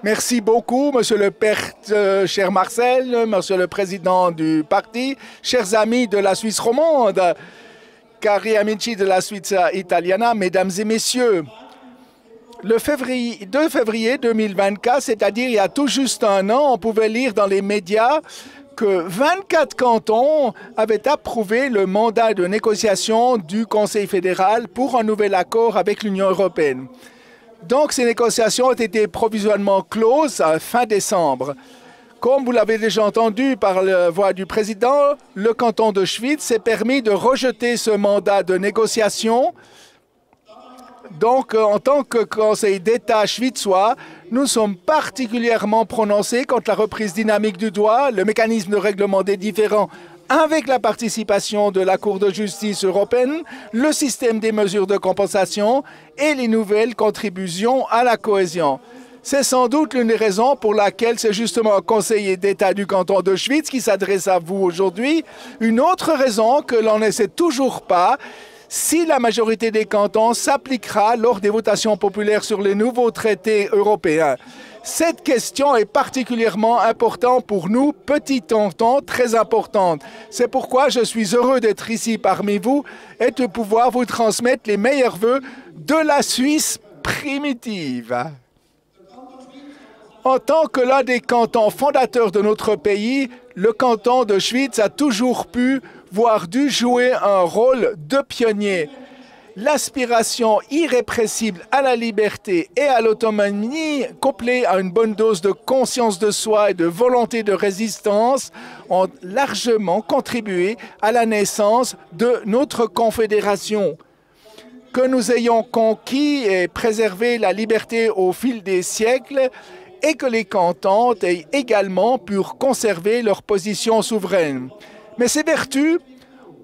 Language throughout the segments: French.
Merci beaucoup, Monsieur le Père, cher Marcel, Monsieur le Président du parti, chers amis de la Suisse romande, cari amici de la Suisse italiana, Mesdames et Messieurs. Le 2 février 2024, c'est-à-dire il y a tout juste un an, on pouvait lire dans les médias que 24 cantons avaient approuvé le mandat de négociation du Conseil fédéral pour un nouvel accord avec l'Union européenne. Donc, ces négociations ont été provisoirement closes à fin décembre. Comme vous l'avez déjà entendu par la voix du président, le canton de Schwyz s'est permis de rejeter ce mandat de négociation. Donc, en tant que Conseil d'État schwyzois, nous sommes particulièrement prononcés contre la reprise dynamique du droit, le mécanisme de règlement des différends avec la participation de la Cour de justice européenne, le système des mesures de compensation et les nouvelles contributions à la cohésion. C'est sans doute l'une des raisons pour laquelle c'est justement un conseiller d'État du canton de Schwyz qui s'adresse à vous aujourd'hui. Une autre raison que l'on ne sait toujours pas si la majorité des cantons s'appliquera lors des votations populaires sur les nouveaux traités européens. Cette question est particulièrement importante pour nous, petits cantons, très importante. C'est pourquoi je suis heureux d'être ici parmi vous et de pouvoir vous transmettre les meilleurs vœux de la Suisse primitive. En tant que l'un des cantons fondateurs de notre pays, le canton de Schwyz a toujours pu, voire dû jouer un rôle de pionnier. L'aspiration irrépressible à la liberté et à l'autonomie, couplée à une bonne dose de conscience de soi et de volonté de résistance, ont largement contribué à la naissance de notre confédération. Que nous ayons conquis et préservé la liberté au fil des siècles et que les cantons aient également pu conserver leur position souveraine. Mais ces vertus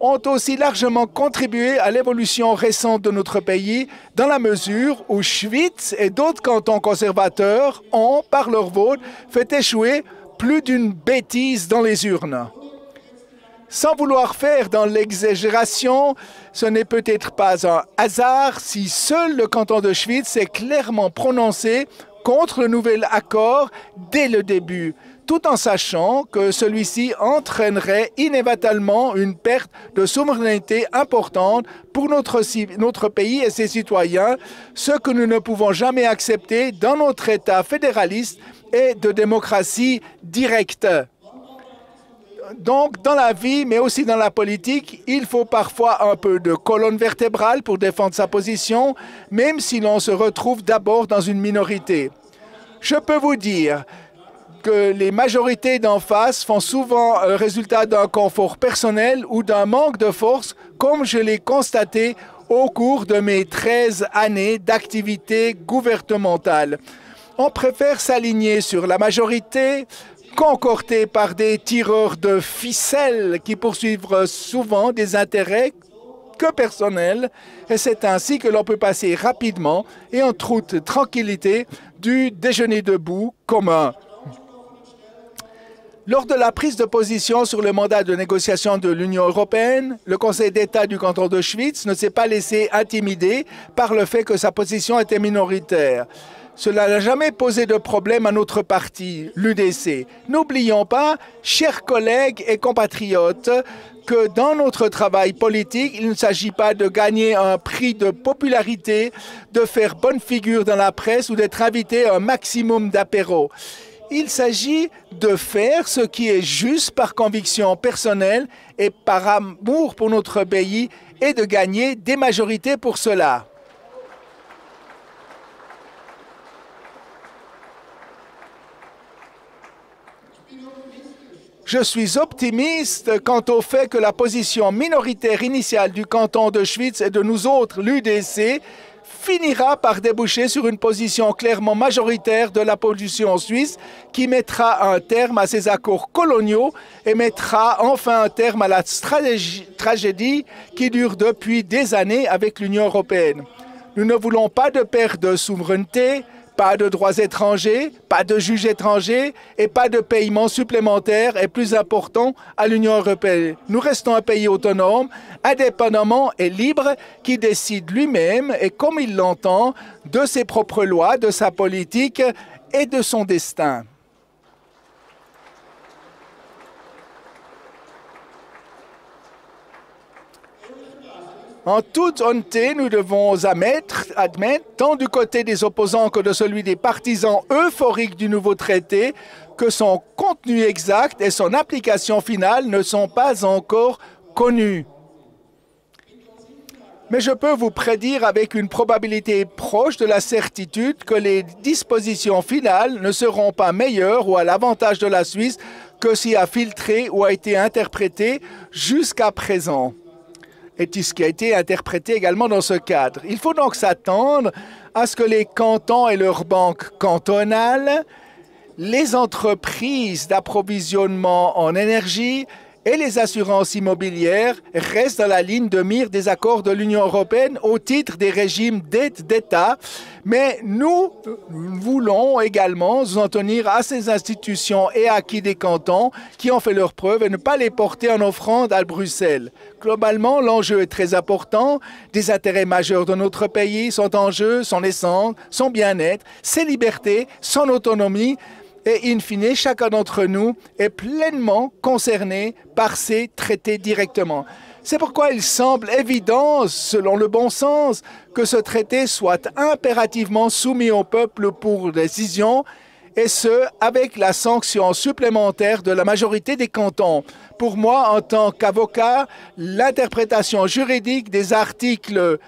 ont aussi largement contribué à l'évolution récente de notre pays dans la mesure où Schwyz et d'autres cantons conservateurs ont, par leur vote, fait échouer plus d'une bêtise dans les urnes. Sans vouloir faire dans l'exagération, ce n'est peut-être pas un hasard si seul le canton de Schwyz s'est clairement prononcé contre le nouvel accord dès le début, tout en sachant que celui-ci entraînerait inévitablement une perte de souveraineté importante pour notre pays et ses citoyens, ce que nous ne pouvons jamais accepter dans notre État fédéraliste et de démocratie directe. Donc, dans la vie, mais aussi dans la politique, il faut parfois un peu de colonne vertébrale pour défendre sa position, même si l'on se retrouve d'abord dans une minorité. Je peux vous dire que les majorités d'en face font souvent le résultat d'un confort personnel ou d'un manque de force, comme je l'ai constaté au cours de mes 13 années d'activité gouvernementale. On préfère s'aligner sur la majorité, concordée par des tireurs de ficelles qui poursuivent souvent des intérêts que personnels, et c'est ainsi que l'on peut passer rapidement et en toute tranquillité du déjeuner debout commun. Lors de la prise de position sur le mandat de négociation de l'Union européenne, le Conseil d'État du canton de Schwyz ne s'est pas laissé intimider par le fait que sa position était minoritaire. Cela n'a jamais posé de problème à notre parti, l'UDC. N'oublions pas, chers collègues et compatriotes, que dans notre travail politique, il ne s'agit pas de gagner un prix de popularité, de faire bonne figure dans la presse ou d'être invité à un maximum d'apéros. Il s'agit de faire ce qui est juste par conviction personnelle et par amour pour notre pays et de gagner des majorités pour cela. Je suis optimiste quant au fait que la position minoritaire initiale du canton de Schwyz et de nous autres, l'UDC, finira par déboucher sur une position clairement majoritaire de la position suisse qui mettra un terme à ces accords coloniaux et mettra enfin un terme à la tragédie qui dure depuis des années avec l'Union européenne. Nous ne voulons pas de perte de souveraineté, pas de droits étrangers, pas de juges étrangers et pas de paiements supplémentaires et plus importants à l'Union européenne. Nous restons un pays autonome, indépendamment et libre, qui décide lui-même et comme il l'entend de ses propres lois, de sa politique et de son destin. En toute honnêteté, nous devons admettre, tant du côté des opposants que de celui des partisans euphoriques du nouveau traité, que son contenu exact et son application finale ne sont pas encore connus. Mais je peux vous prédire avec une probabilité proche de la certitude que les dispositions finales ne seront pas meilleures ou à l'avantage de la Suisse que ce qui a filtré ou a été interprété jusqu'à présent. Et ce qui a été interprété également dans ce cadre. Il faut donc s'attendre à ce que les cantons et leurs banques cantonales, les entreprises d'approvisionnement en énergie et les assurances immobilières restent dans la ligne de mire des accords de l'Union européenne au titre des régimes d'aide d'État. Mais nous voulons également nous en tenir à ces institutions et acquis des cantons qui ont fait leurs preuves et ne pas les porter en offrande à Bruxelles. Globalement, l'enjeu est très important. Des intérêts majeurs de notre pays sont en jeu, son essence, son bien-être, ses libertés, son autonomie. Et in fine, chacun d'entre nous est pleinement concerné par ces traités directement. C'est pourquoi il semble évident, selon le bon sens, que ce traité soit impérativement soumis au peuple pour décision, et ce, avec la sanction supplémentaire de la majorité des cantons. Pour moi, en tant qu'avocat, l'interprétation juridique des articles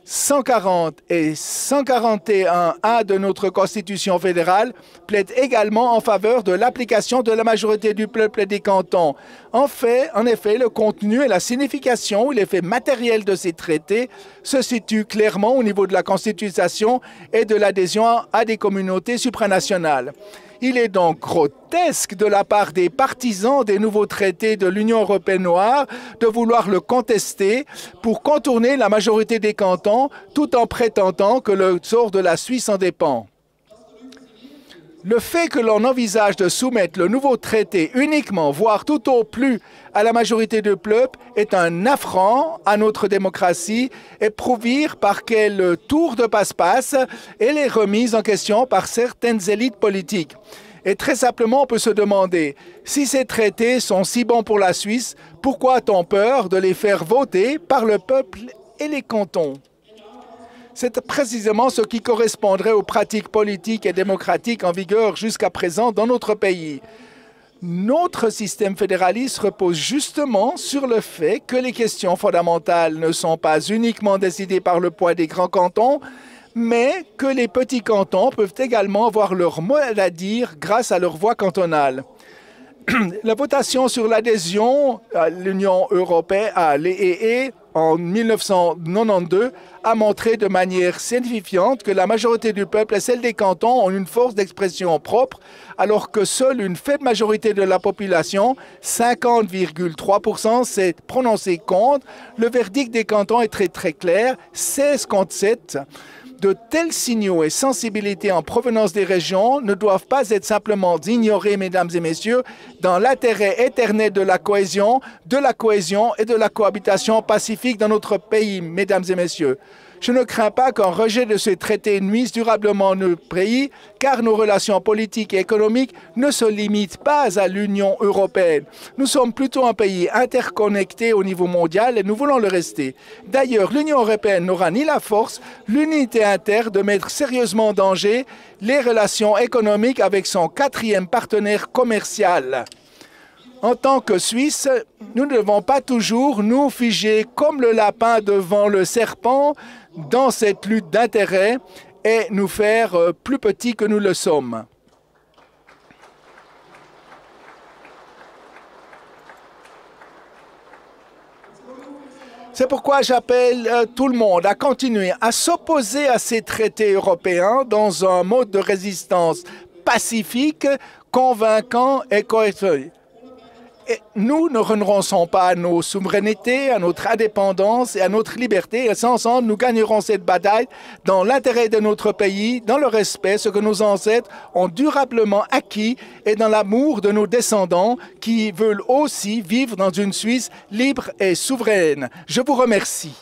140 et 141A de notre Constitution fédérale plaide également en faveur de l'application de la majorité du peuple et des cantons. En effet, le contenu et la signification ou l'effet matériel de ces traités se situent clairement au niveau de la Constitution et de l'adhésion à des communautés supranationales. Il est donc grotesque de la part des partisans des nouveaux traités de l'Union européenne noire de vouloir le contester pour contourner la majorité des cantons tout en prétendant que le sort de la Suisse en dépend. Le fait que l'on envisage de soumettre le nouveau traité uniquement, voire tout au plus, à la majorité du peuple est un affront à notre démocratie et prouve par quel tour de passe-passe elle est remise en question par certaines élites politiques. Et très simplement, on peut se demander, si ces traités sont si bons pour la Suisse, pourquoi a-t-on peur de les faire voter par le peuple et les cantons? C'est précisément ce qui correspondrait aux pratiques politiques et démocratiques en vigueur jusqu'à présent dans notre pays. Notre système fédéraliste repose justement sur le fait que les questions fondamentales ne sont pas uniquement décidées par le poids des grands cantons, mais que les petits cantons peuvent également avoir leur mot à dire grâce à leur voix cantonale. La votation sur l'adhésion à l'Union européenne, à l'EEE, en 1992, a montré de manière signifiante que la majorité du peuple et celle des cantons ont une force d'expression propre, alors que seule une faible majorité de la population, 50,3%, s'est prononcée contre. Le verdict des cantons est très clair, 16 contre 7. De tels signaux et sensibilités en provenance des régions ne doivent pas être simplement ignorés, mesdames et messieurs, dans l'intérêt éternel de la cohésion et de la cohabitation pacifique dans notre pays, mesdames et messieurs. Je ne crains pas qu'un rejet de ce traité nuise durablement nos pays, car nos relations politiques et économiques ne se limitent pas à l'Union européenne. Nous sommes plutôt un pays interconnecté au niveau mondial et nous voulons le rester. D'ailleurs, l'Union européenne n'aura ni la force, l'unité interne de mettre sérieusement en danger les relations économiques avec son quatrième partenaire commercial. En tant que Suisse, nous ne devons pas toujours nous figer comme le lapin devant le serpent dans cette lutte d'intérêts et nous faire plus petits que nous le sommes. C'est pourquoi j'appelle tout le monde à continuer à s'opposer à ces traités européens dans un mode de résistance pacifique, convaincant et cohérent. Et nous ne renonçons pas à nos souverainetés, à notre indépendance et à notre liberté. Et ensemble, nous gagnerons cette bataille dans l'intérêt de notre pays, dans le respect, ce que nos ancêtres ont durablement acquis et dans l'amour de nos descendants qui veulent aussi vivre dans une Suisse libre et souveraine. Je vous remercie.